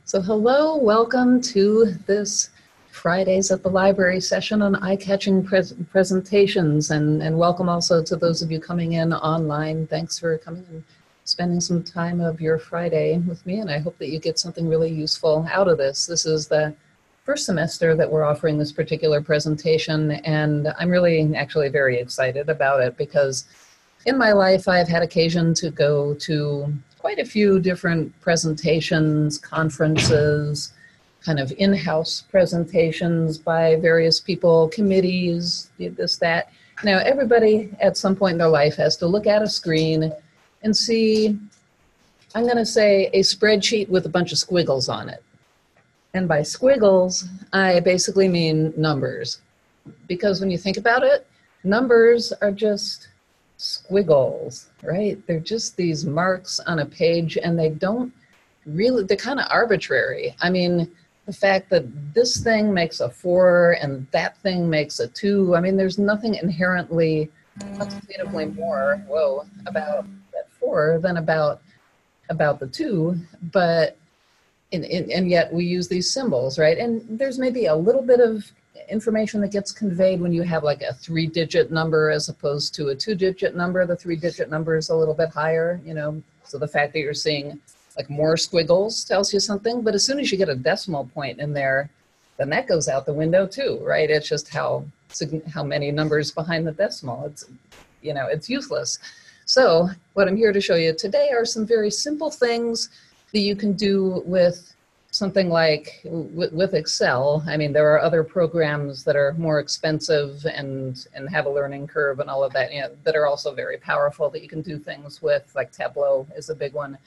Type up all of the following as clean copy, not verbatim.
So hello, welcome to this Fridays at the Library session on eye-catching presentations, and welcome also to those of you coming in online. Thanks for coming and spending some time of your Friday with me, and I hope that you get something really useful out of this. This is the first semester that we're offering this particular presentation, and I'm really actually very excited about it because in my life I've had occasion to go to quite a few different presentations, conferences, kind of in-house presentations by various people, committees, this, that. Now, everybody at some point in their life has to look at a screen and see, I'm going to say, a spreadsheet with a bunch of squiggles on it. And by squiggles, I basically mean numbers. Because when you think about it, numbers are just squiggles, right? They're just these marks on a page, and they don't really, they're kind of arbitrary. I mean, the fact that this thing makes a 4 and that thing makes a 2, I mean, there's nothing inherently quantitatively more, about that 4 than about the 2, but and yet we use these symbols, right? And there's maybe a little bit of information that gets conveyed when you have like a 3-digit number as opposed to a 2-digit number. The 3-digit number is a little bit higher, you know, so the fact that you're seeing like more squiggles tells you something. But as soon as you get a decimal point in there, then that goes out the window too, right? It's just how many numbers behind the decimal. It's, you know, it's useless. So what I'm here to show you today are some very simple things that you can do with something like with Excel. I mean, there are other programs that are more expensive and have a learning curve and all of that, you know, that are also very powerful that you can do things with, like Tableau is a big one.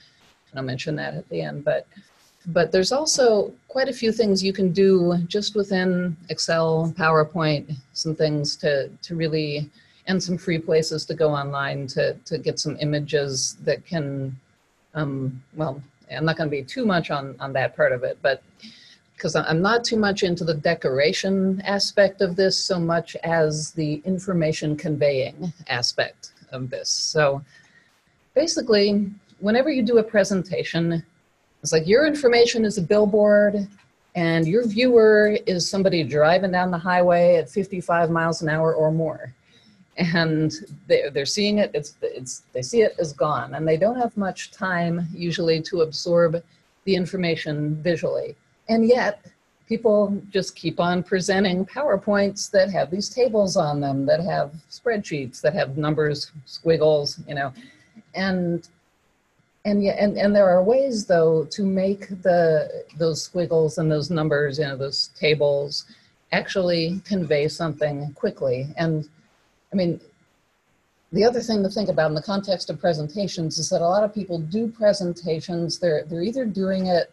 And I'll mention that at the end. But there's also quite a few things you can do just within Excel, PowerPoint, some things to really, and some free places to go online to get some images that can, well, I'm not going to be too much on that part of it, but because I'm not too much into the decoration aspect of this so much as the information conveying aspect of this. So basically, whenever you do a presentation, it's like your information is a billboard and your viewer is somebody driving down the highway at 55 miles an hour or more. And they're seeing it, they see it as gone, and they don't have much time usually to absorb the information visually. And yet, people just keep on presenting PowerPoints that have these tables on them, that have spreadsheets, that have numbers, squiggles, you know. And there are ways, though, to make those squiggles and those numbers, you know, those tables, actually convey something quickly. And I mean, the other thing to think about in the context of presentations is that a lot of people do presentations, they're either doing it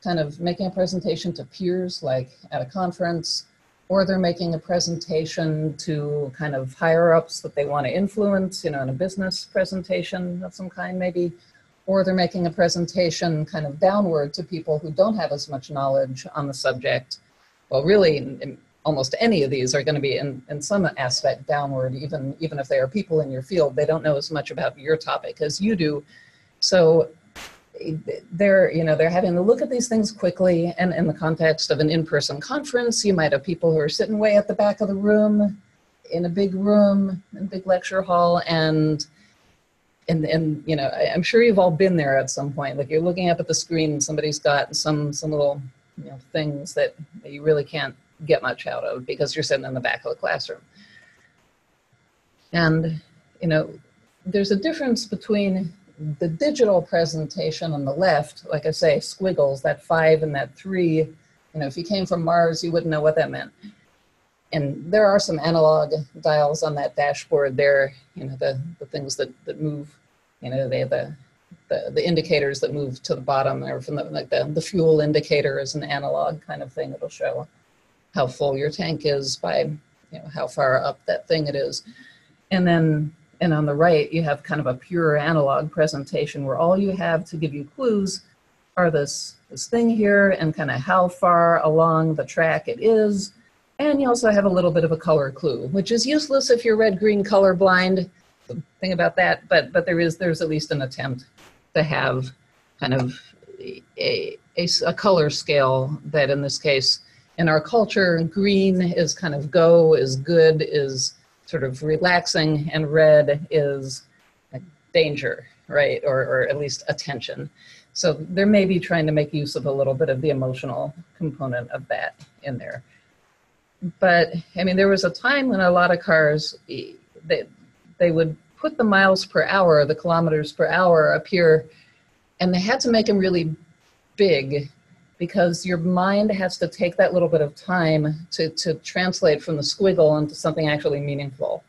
kind of making a presentation to peers, like at a conference, or they're making a presentation to kind of higher ups that they want to influence, you know, in a business presentation of some kind maybe, or they're making a presentation kind of downward to people who don't have as much knowledge on the subject. Well, really, almost any of these are going to be in some aspect downward, even if they are people in your field. They don't know as much about your topic as you do. So they're having to look at these things quickly. And in the context of an in-person conference, you might have people who are sitting way at the back of the room, in a big room, in a big lecture hall, and you know, I'm sure you've all been there at some point. Like you're looking up at the screen and somebody's got some little, you know, things that you really can't get much out of because you're sitting in the back of the classroom. And, you know, there's a difference between the digital presentation on the left, like I say, squiggles, that 5 and that 3. You know, if you came from Mars, you wouldn't know what that meant. And there are some analog dials on that dashboard there, you know, the things that move, you know, they have the indicators that move to the bottom, or from the fuel indicator is an analog kind of thing. It'll show how full your tank is by, you know, how far up that thing it is. And then, and on the right, you have kind of a pure analog presentation where all you have to give you clues are this thing here and kind of how far along the track it is. And you also have a little bit of a color clue, which is useless if you're red-green colorblind. The thing about that, but there's at least an attempt to have kind of a color scale that in this case, in our culture, green is kind of go, is good, is sort of relaxing, and red is danger, right? Or at least attention. So they're maybe trying to make use of a little bit of the emotional component of that in there. But I mean, there was a time when a lot of cars, they would put the miles per hour, the kilometers per hour up here, and they had to make them really big because your mind has to take that little bit of time to translate from the squiggle into something actually meaningful.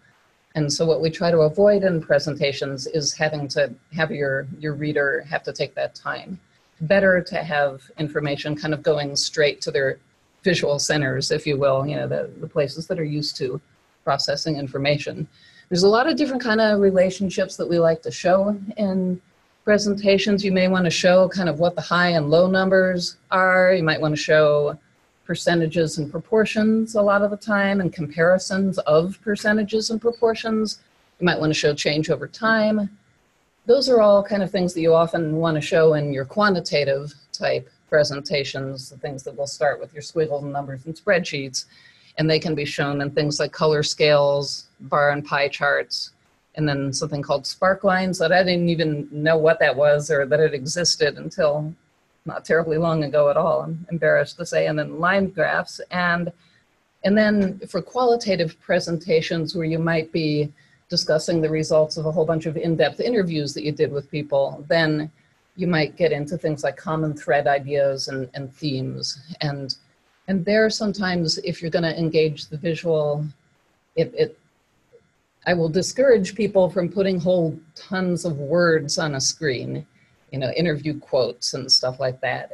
And so what we try to avoid in presentations is having to have your reader have to take that time. Better to have information kind of going straight to their visual centers, if you will, you know, the places that are used to processing information. There's a lot of different kind of relationships that we like to show in presentations. You may want to show kind of what the high and low numbers are. You might want to show percentages and proportions a lot of the time and comparisons of percentages and proportions. You might want to show change over time. Those are all kind of things that you often want to show in your quantitative type presentations, the things that will start with your squiggles and numbers and spreadsheets. And they can be shown in things like color scales, bar and pie charts, and then something called spark lines that I didn't even know what that was or that it existed until not terribly long ago at all, I'm embarrassed to say, and then line graphs. And then for qualitative presentations where you might be discussing the results of a whole bunch of in-depth interviews that you did with people, then you might get into things like common thread ideas and themes. And there sometimes, if you're gonna engage the visual, I will discourage people from putting whole tons of words on a screen, you know, interview quotes and stuff like that,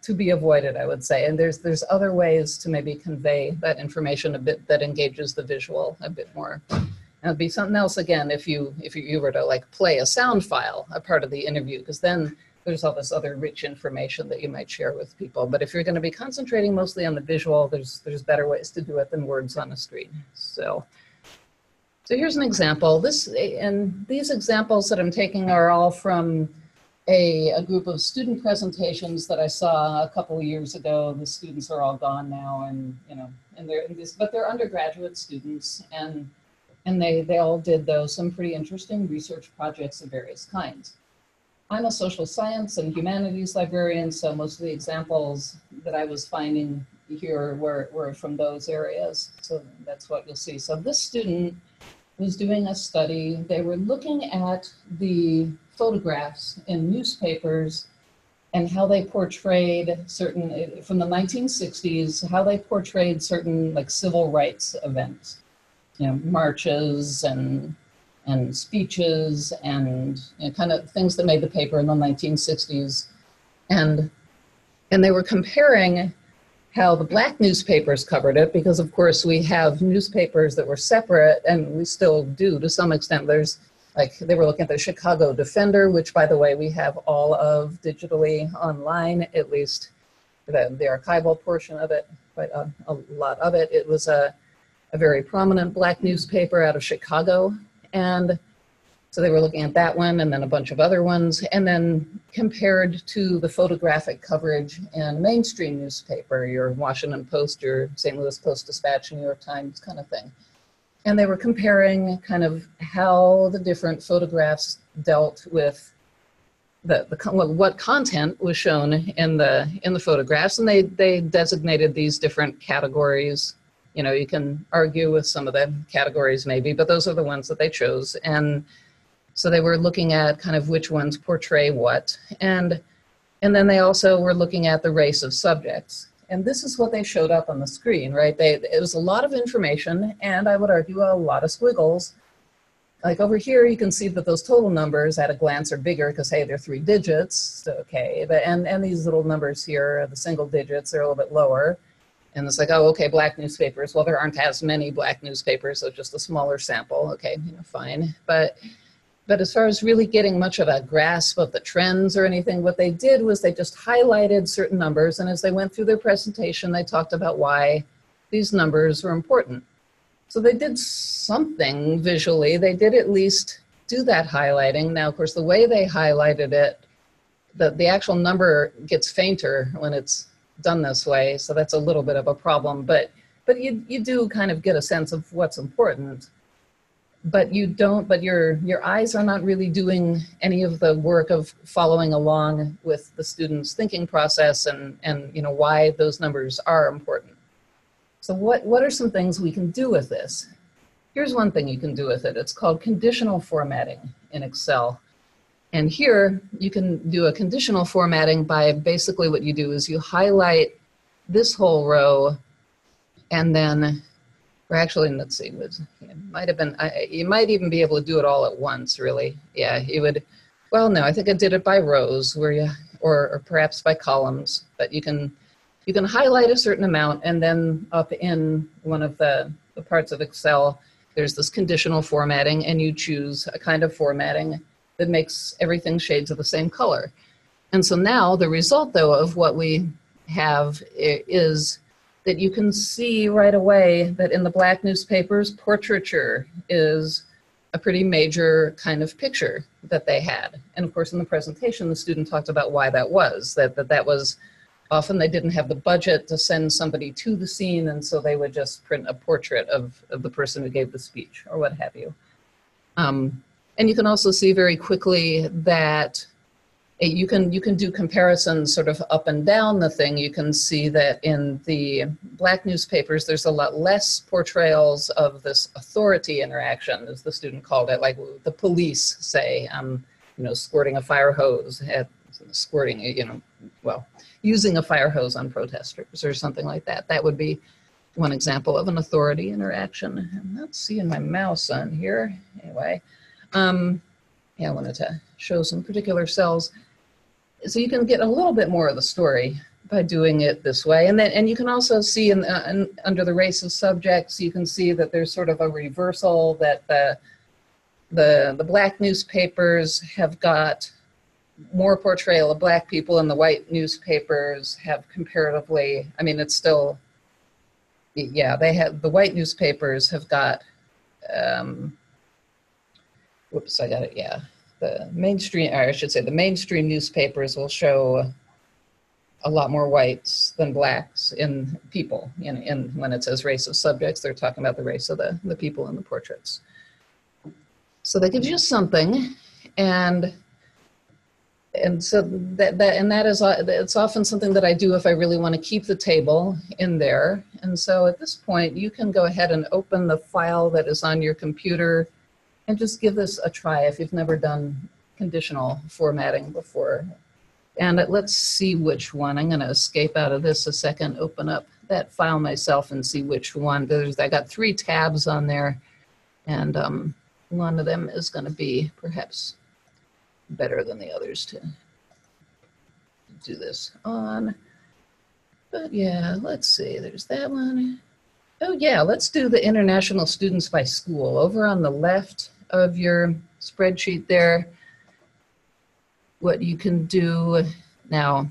to be avoided, I would say. And there's other ways to maybe convey that information a bit that engages the visual a bit more. And it'd be something else again if you were to like play a sound file, a part of the interview, because then there's all this other rich information that you might share with people. But if you're going to be concentrating mostly on the visual, there's better ways to do it than words on a screen. So here's an example. And these examples that I'm taking are all from a group of student presentations that I saw a couple of years ago. The students are all gone now, and you know, but they're undergraduate students, and they all did some pretty interesting research projects of various kinds. I'm a social science and humanities librarian, so most of the examples that I was finding here were from those areas. So that's what you'll see. So this student was doing a study. They were looking at the photographs in newspapers and how they portrayed certain, from the 1960s, how they portrayed certain like civil rights events, you know, marches and speeches and you know, kind of things that made the paper in the 1960s. And they were comparing how the black newspapers covered it, because of course we have newspapers that were separate, and we still do to some extent. There's like, they were looking at the Chicago Defender, which by the way, we have all of digitally online, at least the archival portion of it, quite a lot of it. It was a very prominent black newspaper out of Chicago. And so they were looking at that one and then a bunch of other ones, and then compared to the photographic coverage in mainstream newspaper, your Washington Post, your St. Louis Post-Dispatch, New York Times kind of thing. And they were comparing kind of how the different photographs dealt with what content was shown in the photographs, and they designated these different categories. You know, you can argue with some of the categories maybe, but those are the ones that they chose. And so they were looking at kind of which ones portray what. And then they also were looking at the race of subjects. And this is what they showed up on the screen, right? It was a lot of information, and I would argue a lot of squiggles. Like over here, you can see that those total numbers at a glance are bigger because, hey, they're 3 digits, so okay. But, and these little numbers here, the single digits, are a little bit lower. And it's like, oh, okay, black newspapers. Well, there aren't as many black newspapers, so just a smaller sample. Okay, you know, fine. But as far as really getting much of a grasp of the trends or anything, what they did was they just highlighted certain numbers. And as they went through their presentation, they talked about why these numbers were important. So they did something visually. They did at least do that highlighting. Now, of course, the way they highlighted it, the actual number gets fainter when it's done this way, so that's a little bit of a problem, but you do kind of get a sense of what's important, but your eyes are not really doing any of the work of following along with the student's thinking process and why those numbers are important. So what are some things we can do with this? Here's one thing you can do with it. It's called conditional formatting in Excel. And here you can do a conditional formatting by basically what you do is you highlight this whole row, and then, or actually, let's see, it might have been, you might even be able to do it all at once, really. Yeah, you would, well, no, I think I did it by rows, where you, or perhaps by columns, but you can highlight a certain amount, and then up in one of the parts of Excel, there's this conditional formatting, and you choose a kind of formatting that makes everything shades of the same color. And so now the result, though, of what we have is that you can see right away that in the black newspapers, portraiture is a pretty major kind of picture that they had. And of course, in the presentation, the student talked about why that was, that was often they didn't have the budget to send somebody to the scene, and so they would just print a portrait of the person who gave the speech or what have you. And you can also see very quickly that you can do comparisons sort of up and down the thing. You can see that in the black newspapers, there's a lot less portrayals of this authority interaction, as the student called it, like the police say, squirting a fire hose, using a fire hose on protesters or something like that. That would be one example of an authority interaction. I'm not seeing my mouse on here. Anyway, yeah, I wanted to show some particular cells. So you can get a little bit more of the story by doing it this way. And you can also see under the race of subjects, you can see that there's sort of a reversal, that the black newspapers have got more portrayal of black people, and the white newspapers have comparatively, I mean, it's still, yeah, the white newspapers have got, whoops, I got it, yeah. The mainstream, or I should say the mainstream newspapers will show a lot more whites than blacks in people. In when it says race of subjects, they're talking about the race of the people in the portraits. So that gives you something, and so it's often something that I do if I really want to keep the table in there. And so at this point, you can go ahead and open the file that is on your computer and just give this a try if you've never done conditional formatting before. And let's see which one. I'm going to escape out of this a second, open up that file myself and see which one. I got 3 tabs on there, and one of them is going to be perhaps better than the others to do this on. But yeah, let's see, there's that one. Oh yeah, let's do the international students by school. Over on the left of your spreadsheet there, what you can do now,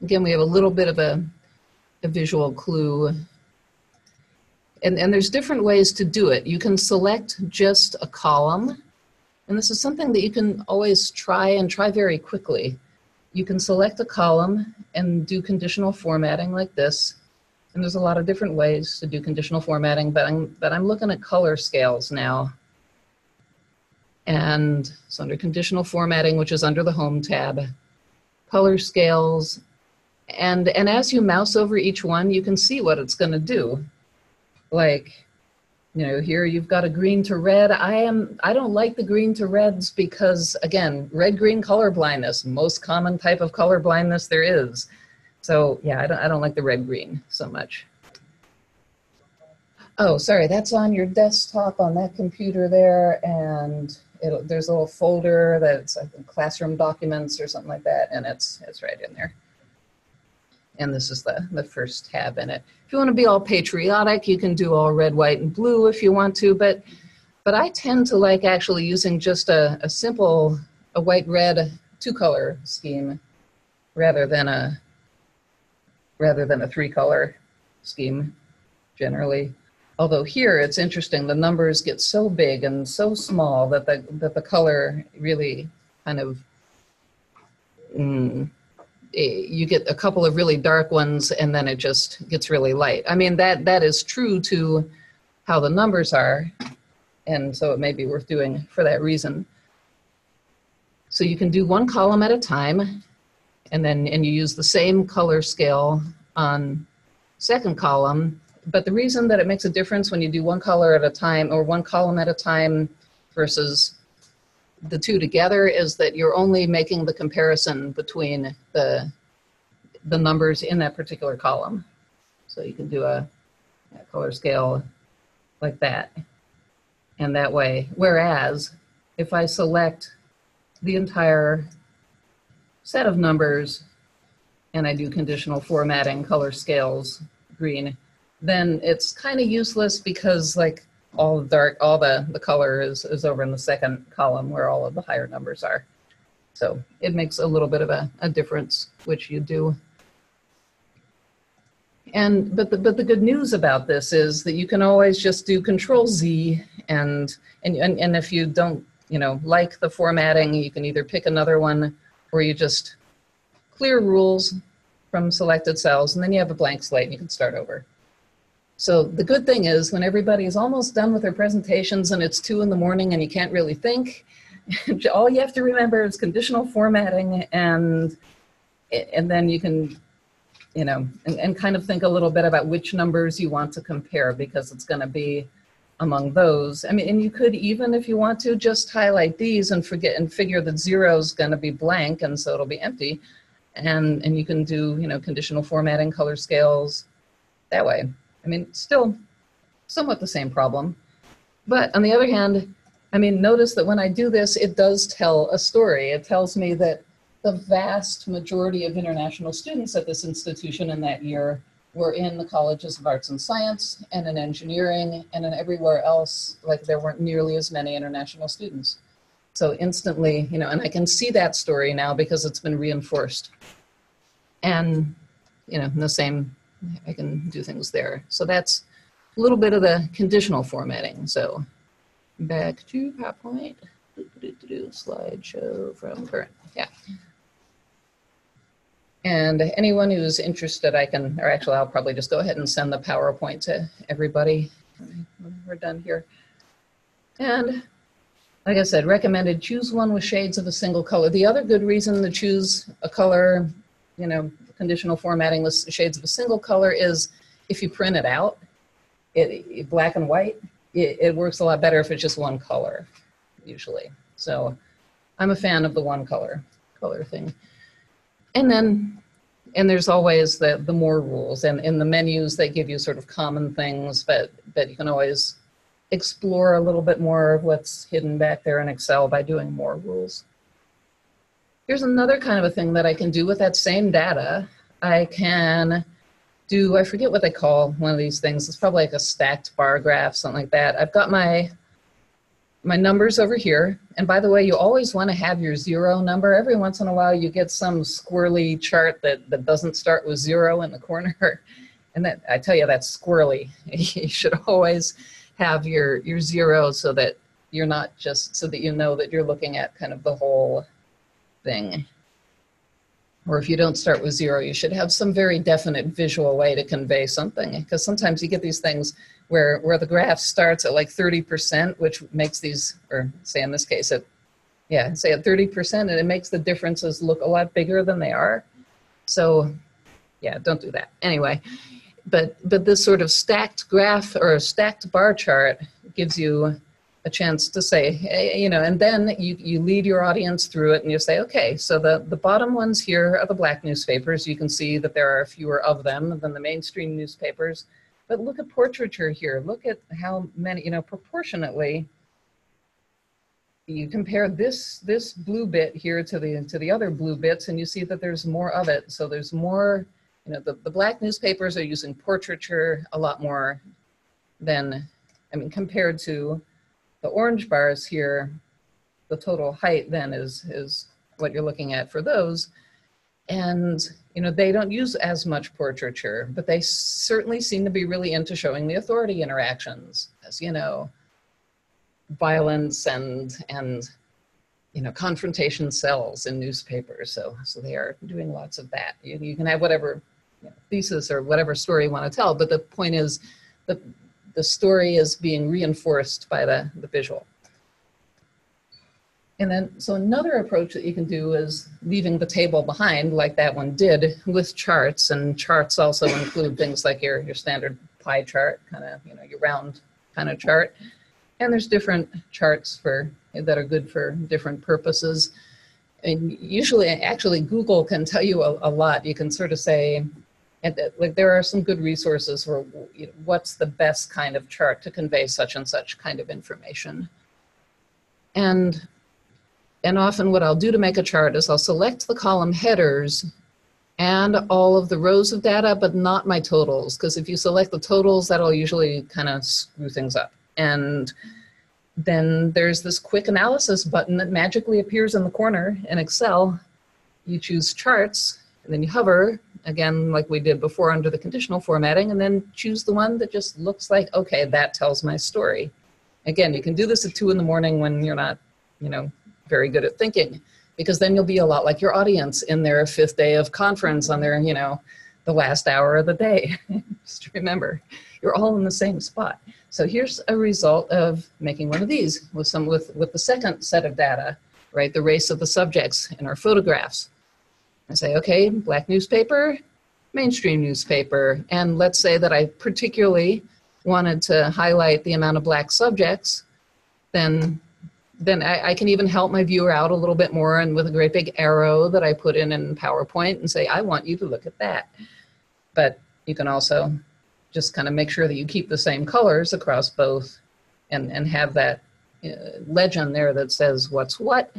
again, we have a little bit of a visual clue. And there's different ways to do it. You can select just a column, and this is something that you can always try very quickly. You can select a column and do conditional formatting like this. And there's a lot of different ways to do conditional formatting, but I'm looking at color scales now. And so under conditional formatting, which is under the Home tab, color scales, and as you mouse over each one, you can see what it's going to do. Like, here you've got a green to red. I don't like the green to reds because, again, red-green color blindness, most common type of color blindness there is. So yeah, I don't like the red-green so much. Oh, sorry, that's on your desktop on that computer there, and there's a little folder that's, I think, classroom documents or something like that, and it's right in there. And this is the first tab in it. If you want to be all patriotic, you can do all red, white, and blue if you want to, but I tend to like actually using just a simple, a white-red 2-color scheme rather than a 3-color scheme generally. Although here it's interesting, the numbers get so big and so small that the color really kind of, you get a couple of really dark ones and then it just gets really light. I mean, that is true to how the numbers are, and so it may be worth doing for that reason. So you can do one column at a time, and you use the same color scale on second column. But the reason that it makes a difference when you do one color at a time or one column at a time versus the two together is that you're only making the comparison between the numbers in that particular column. So you can do a color scale like that, and that way. Whereas if I select the entire set of numbers and I do conditional formatting, color scales, green, then it's kind of useless because like all the color is over in the second column where all of the higher numbers are. So it makes a little bit of a difference which you do. But the good news about this is that you can always just do Control Z, and if you don't like the formatting, you can either pick another one or you just clear rules from selected cells, and then you have a blank slate and you can start over. So the good thing is when everybody is almost done with their presentations and it's 2 in the morning and you can't really think, all you have to remember is conditional formatting, and then you can, and kind of think a little bit about which numbers you want to compare, because it's going to be among those. I mean, and you could even, if you want to, just highlight these and figure that 0 is going to be blank, and so it'll be empty. And you can do, conditional formatting, color scales that way. I mean, still somewhat the same problem. But on the other hand, I mean, notice that when I do this, it does tell a story. It tells me that the vast majority of international students at this institution in that year were in the colleges of arts and science and in engineering, and in everywhere else, like there weren't nearly as many international students. So instantly, and I can see that story now because it's been reinforced. And, in the same, I can do things there. So that's a little bit of the conditional formatting. So back to PowerPoint, slideshow from current, yeah. And anyone who's interested, I'll probably just go ahead and send the PowerPoint to everybody when we're done here. And like I said, recommended, choose one with shades of a single color. The other good reason to choose a color, conditional formatting with shades of a single color is if you print it out, black and white, it works a lot better if it's just one color, usually. So I'm a fan of the one color thing. And there's always the more rules, and in the menus they give you sort of common things, but you can always explore a little bit more of what's hidden back there in Excel by doing more rules. Here's another kind of a thing that I can do with that same data. I can do, I forget what they call one of these things. It's probably like a stacked bar graph, something like that. I've got my numbers over here. And by the way, you always want to have your 0 number. Every once in a while you get some squirrely chart that doesn't start with 0 in the corner. And that, I tell you, that's squirrely. You should always have your 0 so that you're not just, so that you know that you're looking at kind of the whole thing. Or if you don't start with 0, you should have some very definite visual way to convey something. Because sometimes you get these things where the graph starts at like 30%, which makes these, or say in this case, say at 30%, and it makes the differences look a lot bigger than they are. So yeah, don't do that. Anyway, but this sort of stacked graph or a stacked bar chart gives you a chance to say, hey, and then you lead your audience through it and you say, okay, so the bottom ones here are the black newspapers. You can see that there are fewer of them than the mainstream newspapers. But look at portraiture here. Look at how many, proportionately, you compare this blue bit here to the other blue bits, and you see that there's more of it. So there's more, the black newspapers are using portraiture a lot more than, compared to the orange bars here, the total height then is what you're looking at for those. And, they don't use as much portraiture, but they certainly seem to be really into showing the authority interactions, as, violence and confrontation cells in newspapers. So they are doing lots of that. You can have whatever thesis or whatever story you want to tell, but the point is that the story is being reinforced by the visual. And then, so another approach that you can do is leaving the table behind, like that one did, with charts. And charts also include things like your standard pie chart, kind of, your round kind of chart. And there's different charts that are good for different purposes. And usually, actually, Google can tell you a lot. You can sort of say, like, there are some good resources for what's the best kind of chart to convey such and such kind of information. And often what I'll do to make a chart is I'll select the column headers and all of the rows of data, but not my totals, because if you select the totals, that'll usually kind of screw things up. And then there's this quick analysis button that magically appears in the corner in Excel. You choose charts, and then you hover, again, like we did before under the conditional formatting, and then choose the one that just looks like, okay, that tells my story. Again, you can do this at 2 in the morning when you're not, very good at thinking, because then you'll be a lot like your audience in their 5th day of conference on their, the last hour of the day. Just remember, you're all in the same spot. So here's a result of making one of these with the second set of data, right? The race of the subjects in our photographs. I say, okay, black newspaper, mainstream newspaper. And let's say that I particularly wanted to highlight the amount of black subjects, then I can even help my viewer out a little bit more, and with a great big arrow that I put in PowerPoint and say, I want you to look at that. But you can also just kind of make sure that you keep the same colors across both and have that legend there that says what's what.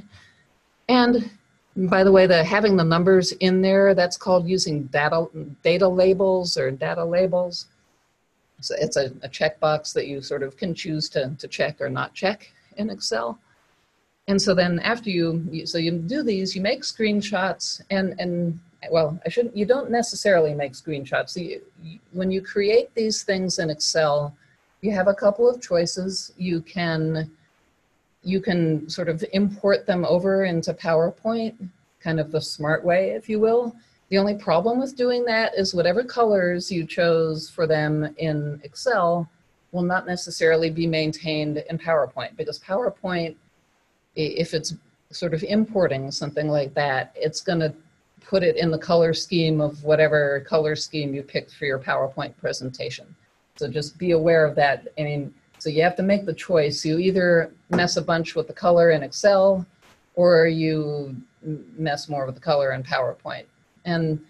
And by the way, having the numbers in there, that's called using data labels or data labels. So it's a checkbox that you sort of can choose to check or not check in Excel. And so then after you do these, you make screenshots, and well, you don't necessarily make screenshots. So when you create these things in Excel, you have a couple of choices. You can sort of import them over into PowerPoint, kind of the smart way, if you will. The only problem with doing that is whatever colors you chose for them in Excel will not necessarily be maintained in PowerPoint, because PowerPoint, if it's sort of importing something like that, it's going to put it in the color scheme of whatever color scheme you picked for your PowerPoint presentation. So just be aware of that. I mean, so you have to make the choice. You either mess a bunch with the color in Excel, or you mess more with the color in PowerPoint. And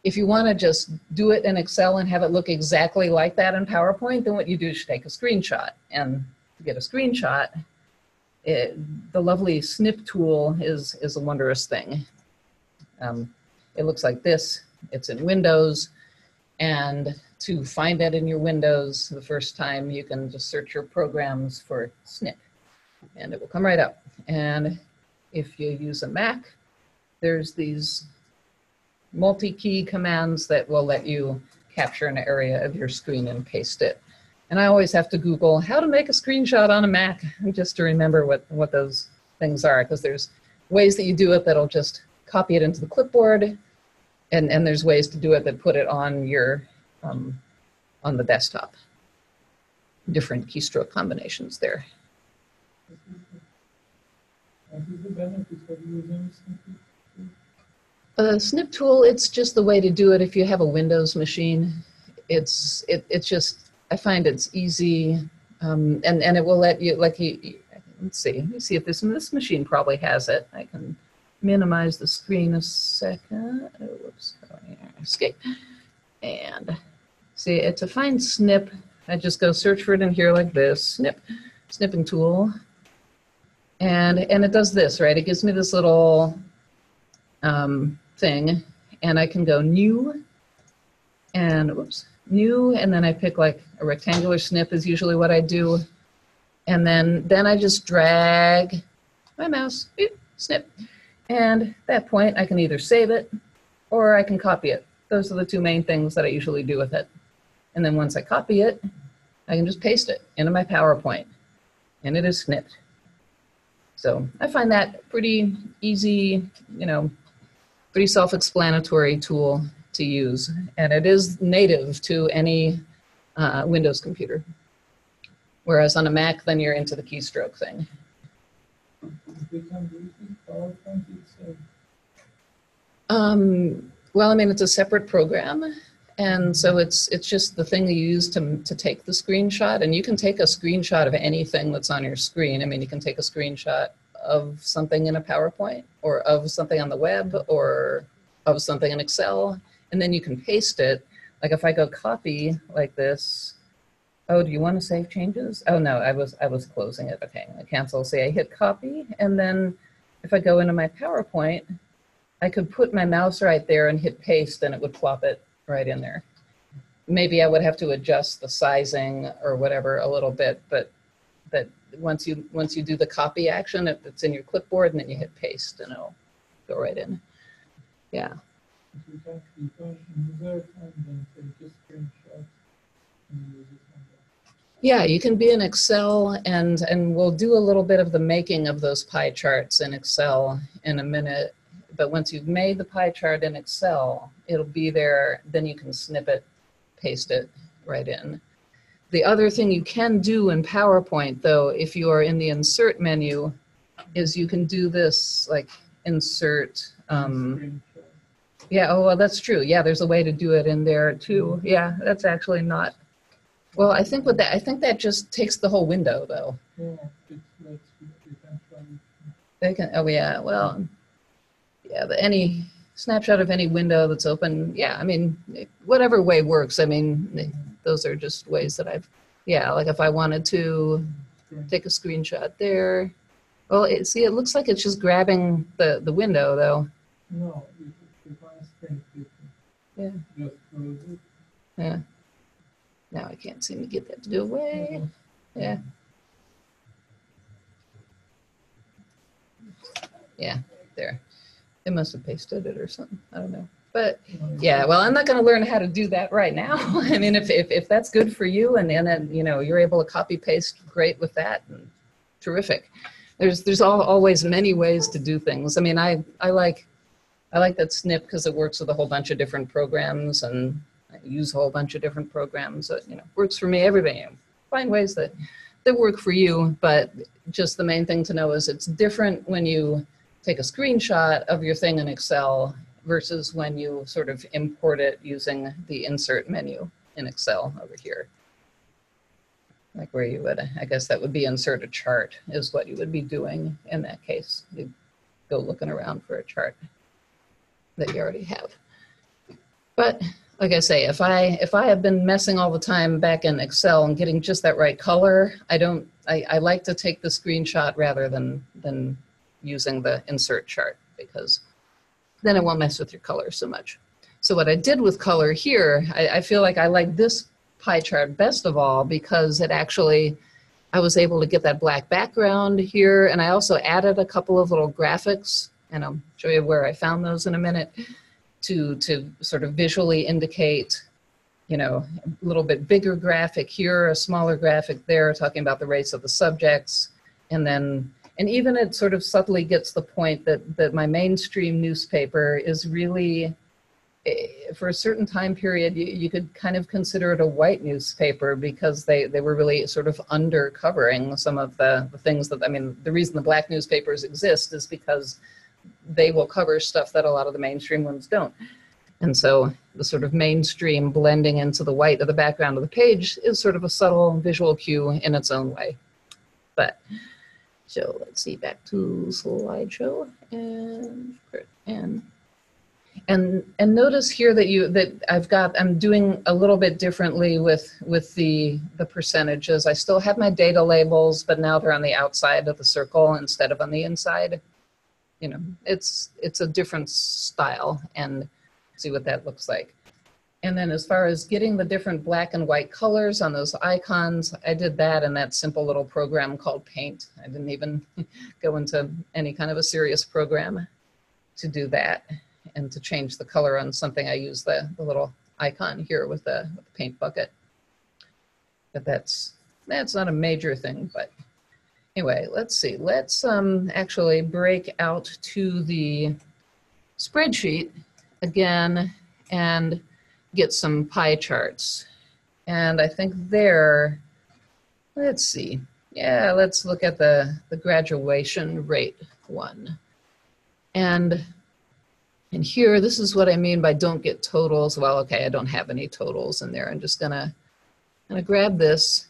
if you want to just do it in Excel and have it look exactly like that in PowerPoint, then what you do is take a screenshot. And to get a screenshot, the lovely snip tool is a wondrous thing. It looks like this. It's in Windows. And to find it in your Windows the first time, you can just search your programs for snip, and it will come right up. And if you use a Mac, there's these multi-key commands that will let you capture an area of your screen and paste it. And I always have to Google how to make a screenshot on a Mac, just to remember what those things are, because there's ways that you do it that'll just copy it into the clipboard, and there's ways to do it that put it on your on the desktop. Different keystroke combinations there. Snip tool, it's just the way to do it if you have a Windows machine. It's just, I find it's easy, and it will let you, let's see if this machine probably has it. I can minimize the screen a second. Oh, whoops, escape. And see, to find snip, I just go search for it in here like this, snipping tool. And it does this, right? It gives me this little thing, and I can go new, and whoops, new, and then I pick like a rectangular snip is usually what I do. And then I just drag my mouse, snip. And at that point, I can either save it or I can copy it. Those are the two main things that I usually do with it. And then once I copy it, I can just paste it into my PowerPoint, and it is snipped. So I find that pretty easy, you know, pretty self-explanatory tool to use. And it is native to any Windows computer. Whereas on a Mac, then you're into the keystroke thing. Well, I mean, it's a separate program. And so it's just the thing that you use to take the screenshot. And you can take a screenshot of anything that's on your screen. I mean, you can take a screenshot of something in a PowerPoint or of something on the web or of something in Excel. And then you can paste it. Like if I go copy like this, oh, do you want to save changes? Oh no, I was closing it. Okay, I cancel. Say I hit copy, and then if I go into my PowerPoint, I could put my mouse right there and hit paste, and it would plop it right in there. Maybe I would have to adjust the sizing or whatever a little bit, but once you do the copy action, it's in your clipboard, and then you hit paste, and it'll go right in. Yeah. Yeah, you can be in Excel, and we'll do a little bit of the making of those pie charts in Excel in a minute. But once you've made the pie chart in Excel, it'll be there. Then you can snip it, paste it right in. The other thing you can do in PowerPoint, though, if you are in the Insert menu, is you can do this, like Insert. Yeah, oh, well, that's true. Yeah, there's a way to do it in there, too. Yeah, that's actually not. Well, I think with that, I think that just takes the whole window, though. Yeah, they can. Oh, yeah. Well, yeah. Any snapshot of any window that's open. Yeah, I mean, whatever way works. I mean, those are just ways that I've. Yeah, like if I wanted to take a screenshot there. Well, see, it looks like it's just grabbing the window, though. No, it's on a screen. Yeah. Just close it. Yeah. Now I can't seem to get that to go away. Yeah. Yeah, there. It must have pasted it or something. I don't know. But yeah, well, I'm not going to learn how to do that right now. I mean, if that's good for you, and then you know you're able to copy paste, great with that, and terrific. There's always many ways to do things. I mean, I like that snip because it works with a whole bunch of different programs, and I use a whole bunch of different programs that, you know, works for me. Everybody, find ways that work for you, but just the main thing to know is it's different when you take a screenshot of your thing in Excel versus when you sort of import it using the Insert menu in Excel over here. Like where you would, I guess that would be insert a chart is what you would be doing in that case. You'd go looking around for a chart that you already have. But like I say, if I have been messing all the time back in Excel and getting just that right color, I like to take the screenshot rather than using the insert chart, because then it won't mess with your color so much. So what I did with color here, I feel like I like this pie chart best of all because it actually, I was able to get that black background here, and I also added a couple of little graphics, and I'll show you where I found those in a minute, to sort of visually indicate, you know, a little bit bigger graphic here, a smaller graphic there, talking about the race of the subjects. And even it sort of subtly gets the point that my mainstream newspaper is really, for a certain time period, you could kind of consider it a white newspaper because they were really sort of undercovering some of the things that, I mean, the reason the black newspapers exist is because they will cover stuff that a lot of the mainstream ones don't. And so the sort of mainstream blending into the white of the background of the page is sort of a subtle visual cue in its own way. But, so let's see, back to slideshow, and notice here that I'm doing a little bit differently with the percentages. I still have my data labels, but now they're on the outside of the circle instead of on the inside. You know, it's a different style, and see what that looks like. And then as far as getting the different black and white colors on those icons, I did that in that simple little program called Paint. I didn't even go into any kind of a serious program to do that and to change the color on something. I use the little icon here with the paint bucket. But that's not a major thing, but Anyway, let's see. Let's actually break out to the spreadsheet again and get some pie charts. And I think there, let's see. Yeah, let's look at the graduation rate one. And here, this is what I mean by don't get totals. Well, okay, I don't have any totals in there. I'm just gonna grab this.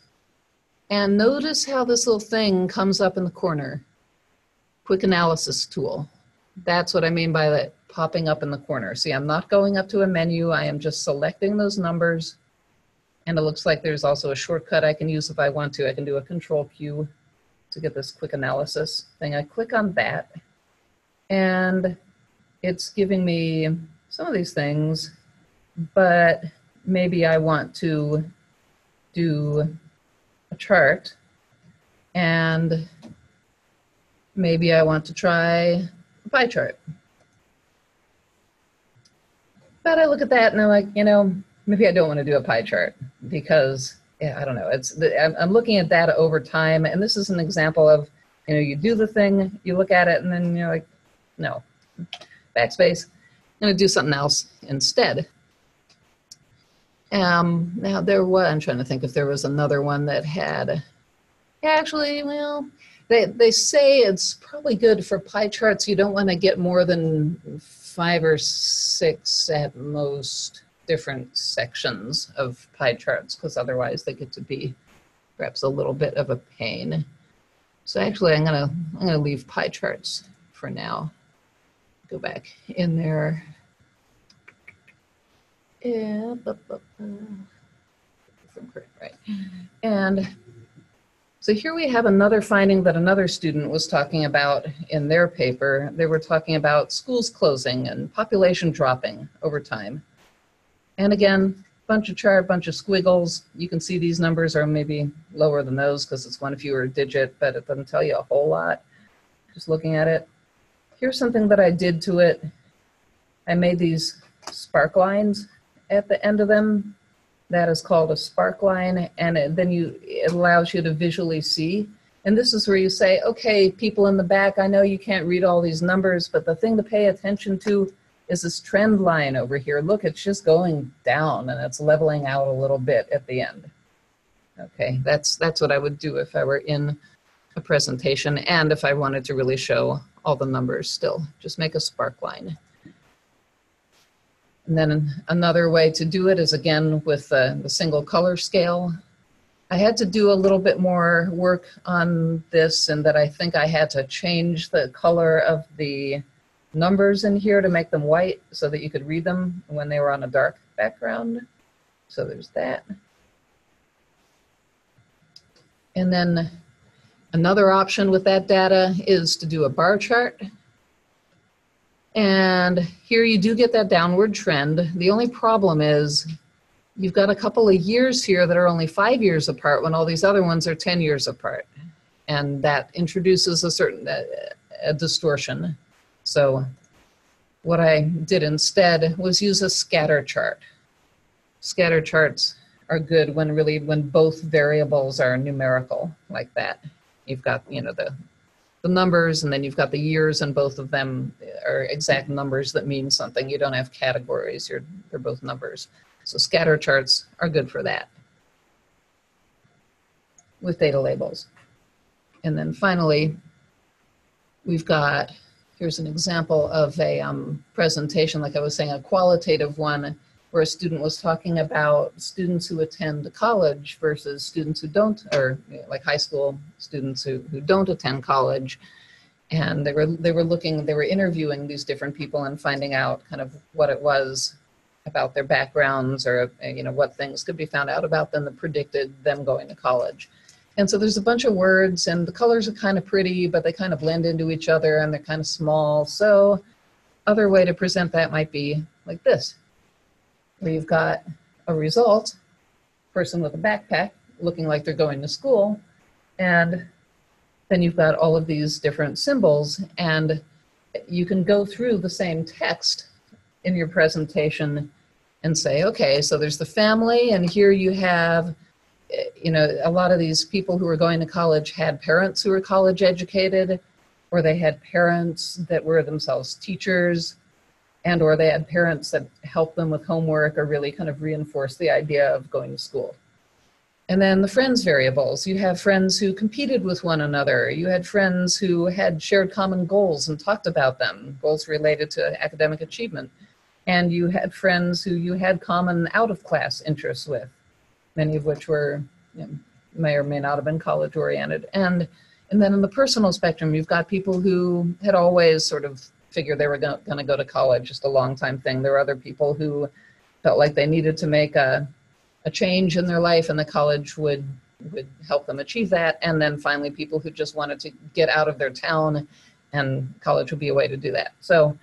And notice how this little thing comes up in the corner. Quick analysis tool. That's what I mean by that popping up in the corner. See, I'm not going up to a menu. I am just selecting those numbers. And it looks like there's also a shortcut I can use if I want to. I can do a Control Q to get this quick analysis thing. I click on that, and it's giving me some of these things, but maybe I want to do a chart, and maybe I want to try a pie chart. But I look at that and I'm like, you know, maybe I don't want to do a pie chart because, yeah, I don't know. I'm looking at data over time, and this is an example of, you know, you do the thing, you look at it, and then you're like, no, backspace, I'm going to do something else instead. Now there was, I'm trying to think if there was another one that had, actually, well, they say it's probably good for pie charts. You don't want to get more than 5 or 6 at most different sections of pie charts, because otherwise they get to be perhaps a little bit of a pain. So actually, I'm gonna leave pie charts for now. Go back in there. Yeah, right. And so here we have another finding that another student was talking about in their paper. They were talking about schools closing and population dropping over time. And again, bunch of chart, bunch of squiggles. You can see these numbers are maybe lower than those because it's one fewer digit, but it doesn't tell you a whole lot just looking at it. Here's something that I did to it. I made these spark lines at the end of them. That is called a spark line, and it allows you to visually see. And this is where you say, okay, people in the back, I know you can't read all these numbers, but the thing to pay attention to is this trend line over here. Look, it's just going down, and it's leveling out a little bit at the end. Okay, that's what I would do if I were in a presentation, and if I wanted to really show all the numbers still. Just make a spark line. And then another way to do it is, again, with the single color scale. I had to do a little bit more work on this, and that I think I had to change the color of the numbers in here to make them white so that you could read them when they were on a dark background. So there's that. And then another option with that data is to do a bar chart. And here you do get that downward trend. The only problem is you've got a couple of years here that are only 5 years apart when all these other ones are 10 years apart. And that introduces a certain a distortion. So what I did instead was use a scatter chart. Scatter charts are good when both variables are numerical like that. You've got, you know, the numbers, and then you've got the years, and both of them are exact numbers that mean something. You don't have categories, they're both numbers. So scatter charts are good for that with data labels. And then finally, we've got, here's an example of a presentation, like I was saying, a qualitative one, where a student was talking about students who attend college versus students who don't, or like high school students who don't attend college. And they were interviewing these different people and finding out kind of what it was about their backgrounds, or, you know, what things could be found out about them that predicted them going to college. And so there's a bunch of words, and the colors are kind of pretty, but they kind of blend into each other, and they're kind of small. So other way to present that might be like this, where you've got a result, person with a backpack looking like they're going to school, and then you've got all of these different symbols, and you can go through the same text in your presentation and say, okay, so there's the family, and here you have you know, a lot of these people who were going to college had parents who were college educated, or they had parents that were themselves teachers, and or they had parents that helped them with homework or really kind of reinforced the idea of going to school. And then the friends variables. You have friends who competed with one another. You had friends who had shared common goals and talked about them, goals related to academic achievement. And you had friends who you had common out-of-class interests with, many of which were, you know, may or may not have been college oriented. And then in the personal spectrum, you've got people who had always sort of figured they were going to go to college, just a long time thing. There were other people who felt like they needed to make a change in their life, and the college would help them achieve that. And then finally, people who just wanted to get out of their town, and college would be a way to do that. So,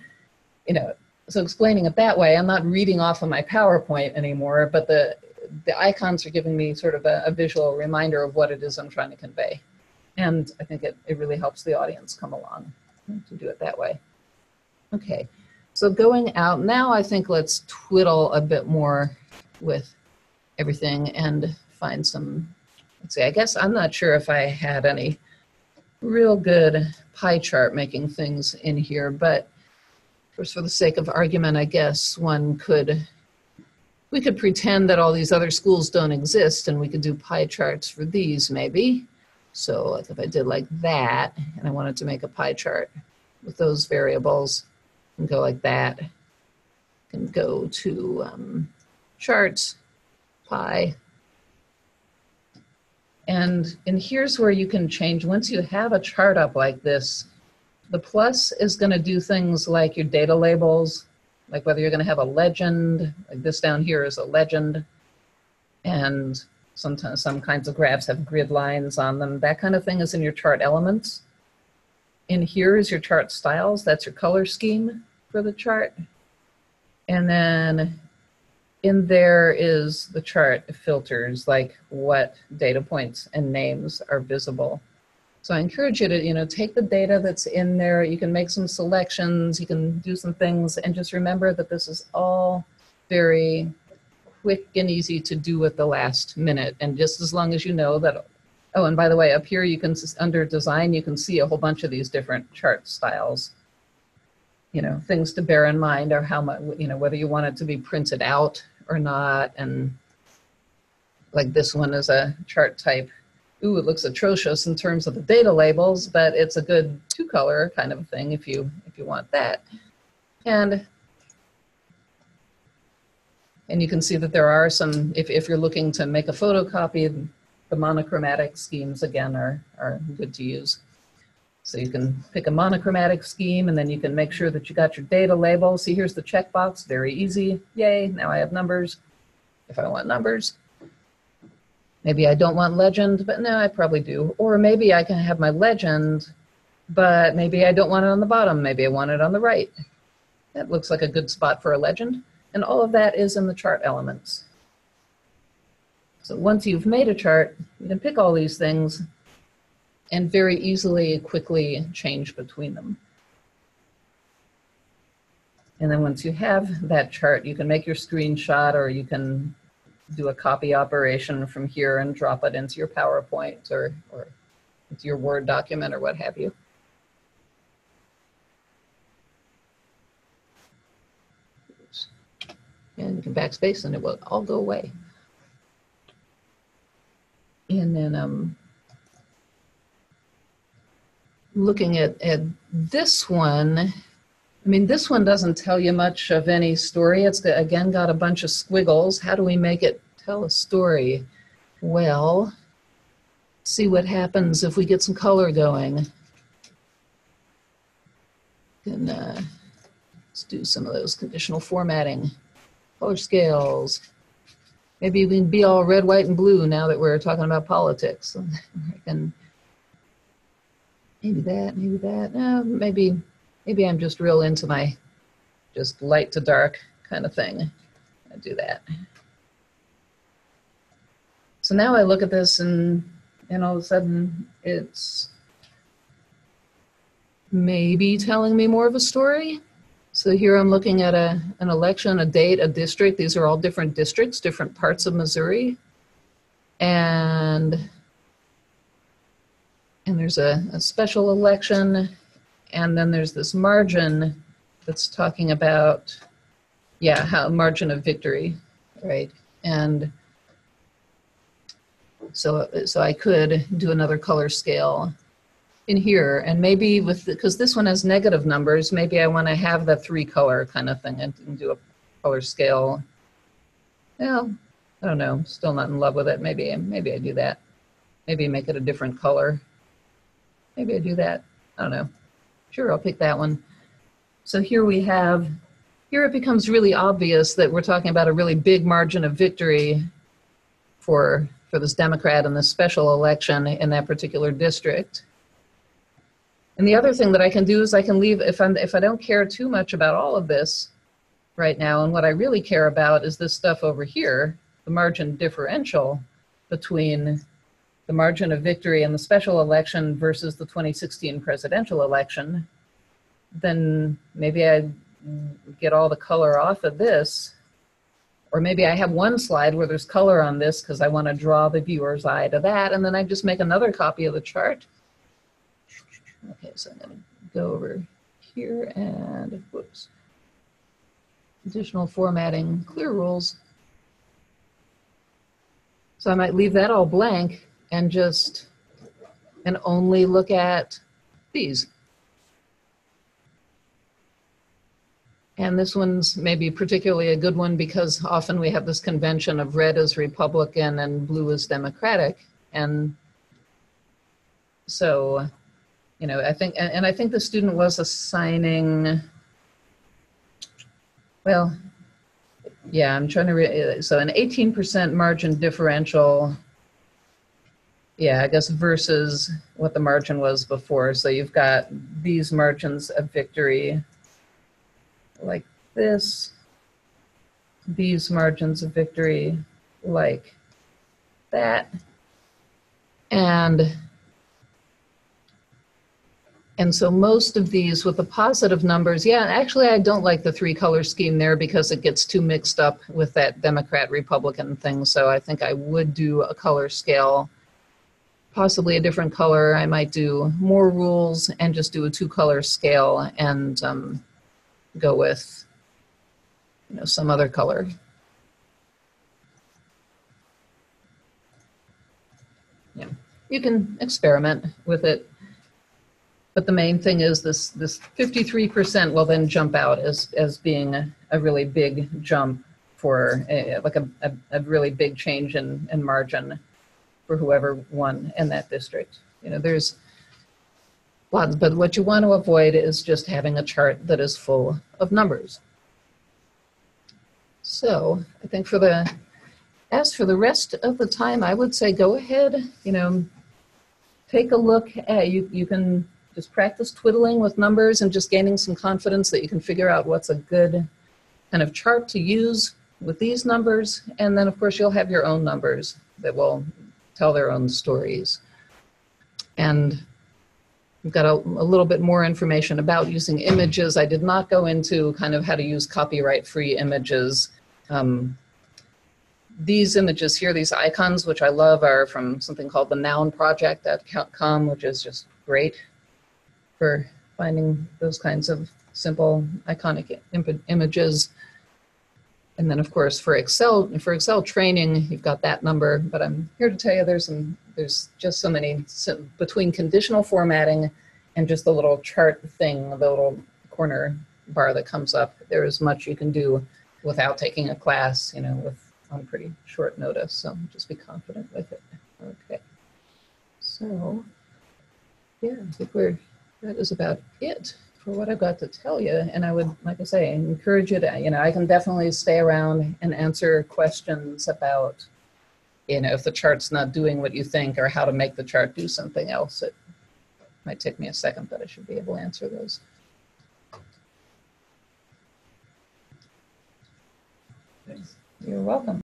you know, so explaining it that way, I'm not reading off of my PowerPoint anymore, but the icons are giving me sort of a visual reminder of what it is I'm trying to convey. And I think it really helps the audience come along to do it that way. Okay, so going out now, I think let's twiddle a bit more with everything and find some, let's see, I guess I'm not sure if I had any real good pie chart making things in here, but just for the sake of argument, I guess we could pretend that all these other schools don't exist, and we could do pie charts for these maybe. So like if I did like that, and I wanted to make a pie chart with those variables, and go like that, and go to charts, pie. And here's where you can change. Once you have a chart up like this, the plus is going to do things like your data labels, like whether you're going to have a legend, like this down here is a legend, and sometimes some kinds of graphs have grid lines on them. That kind of thing is in your chart elements. In here is your chart styles. That's your color scheme for the chart. And then in there is the chart filters, like what data points and names are visible. So I encourage you to, you know, take the data that's in there. You can make some selections, you can do some things, and just remember that this is all very quick and easy to do at the last minute. And just as long as you know that, oh, and by the way, up here you can, under design, you can see a whole bunch of these different chart styles. You know, things to bear in mind are how much, you know, whether you want it to be printed out or not. And like this one is a chart type. Ooh, it looks atrocious in terms of the data labels, but it's a good two-color kind of thing if you want that. And you can see that there are some, if you're looking to make a photocopy, the monochromatic schemes again are good to use. So you can pick a monochromatic scheme, and then you can make sure that you got your data label. See, here's the checkbox, very easy. Yay, now I have numbers. If I want numbers. Maybe I don't want legend, but no, I probably do. Or maybe I can have my legend, but maybe I don't want it on the bottom. Maybe I want it on the right. That looks like a good spot for a legend. And all of that is in the chart elements. So once you've made a chart, you can pick all these things and very easily, quickly change between them. And then once you have that chart, you can make your screenshot, or you can do a copy operation from here and drop it into your PowerPoint or into your Word document or what have you. And you can backspace and it will all go away. And then looking at this one, I mean, this one doesn't tell you much of any story. It's again got a bunch of squiggles. How do we make it tell a story? Well, see what happens if we get some color going. And let's do some of those conditional formatting, color scales. Maybe we can be all red, white, and blue now that we're talking about politics. And maybe that, maybe that. Maybe I'm just real into my just light to dark kind of thing. I do that. So now I look at this and all of a sudden it's maybe telling me more of a story. So here I'm looking at an election, a date, a district. These are all different districts, different parts of Missouri. And there's a special election, and then there's this margin that's talking about, yeah, how margin of victory, right? And so I could do another color scale in here, and maybe because this one has negative numbers, maybe I want to have the 3-color kind of thing and do a color scale. Well, I don't know, still not in love with it. Maybe I do that. Maybe make it a different color. Maybe I do that. I don't know. Sure, I'll pick that one. So here it becomes really obvious that we're talking about a really big margin of victory for this Democrat in this special election in that particular district. And the other thing that I can do is I can leave, if I don't care too much about all of this right now, and what I really care about is this stuff over here, the margin differential between the margin of victory in the special election versus the 2016 presidential election, then maybe I get all the color off of this. Or maybe I have one slide where there's color on this because I want to draw the viewer's eye to that, and then I just make another copy of the chart. Okay, so I'm going to go over here and, whoops, Conditional Formatting, clear rules. So I might leave that all blank and only look at these. And this one's maybe particularly a good one because often we have this convention of red as Republican and blue as Democratic. And so, you know, I think, and I think the student was assigning, well, yeah, I'm trying to, so an 18% margin differential, yeah, I guess versus what the margin was before. So you've got these margins of victory like this, these margins of victory like that, and so most of these with the positive numbers, yeah, actually I don't like the 3-color scheme there because it gets too mixed up with that Democrat-Republican thing, so I think I would do a color scale, possibly a different color. I might do more rules and just do a 2-color scale and go with, you know, some other color. Yeah, you can experiment with it, but the main thing is this 53% will then jump out as being a really big jump for like a really big change in margin for whoever won in that district. You know, there's lots, but what you want to avoid is just having a chart that is full of numbers. So I think as for the rest of the time, I would say go ahead, you know, take a look at, you can just practice twiddling with numbers and just gaining some confidence that you can figure out what's a good kind of chart to use with these numbers. And then of course you'll have your own numbers that will tell their own stories. And we've got a little bit more information about using images. I did not go into kind of how to use copyright-free images. These images here, these icons, which I love, are from something called the nounproject.com, which is just great for finding those kinds of simple iconic images. And then of course for Excel training, you've got that number, but I'm here to tell you there's just so many, between conditional formatting and just the little chart thing, the little corner bar that comes up, there is much you can do without taking a class, you know, on pretty short notice. So just be confident with it. Okay. So yeah, I think that is about it for what I've got to tell you. And I would, like I say, encourage you to, you know, I can definitely stay around and answer questions about, you know, if the chart's not doing what you think or how to make the chart do something else. It might take me a second, but I should be able to answer those. You're welcome.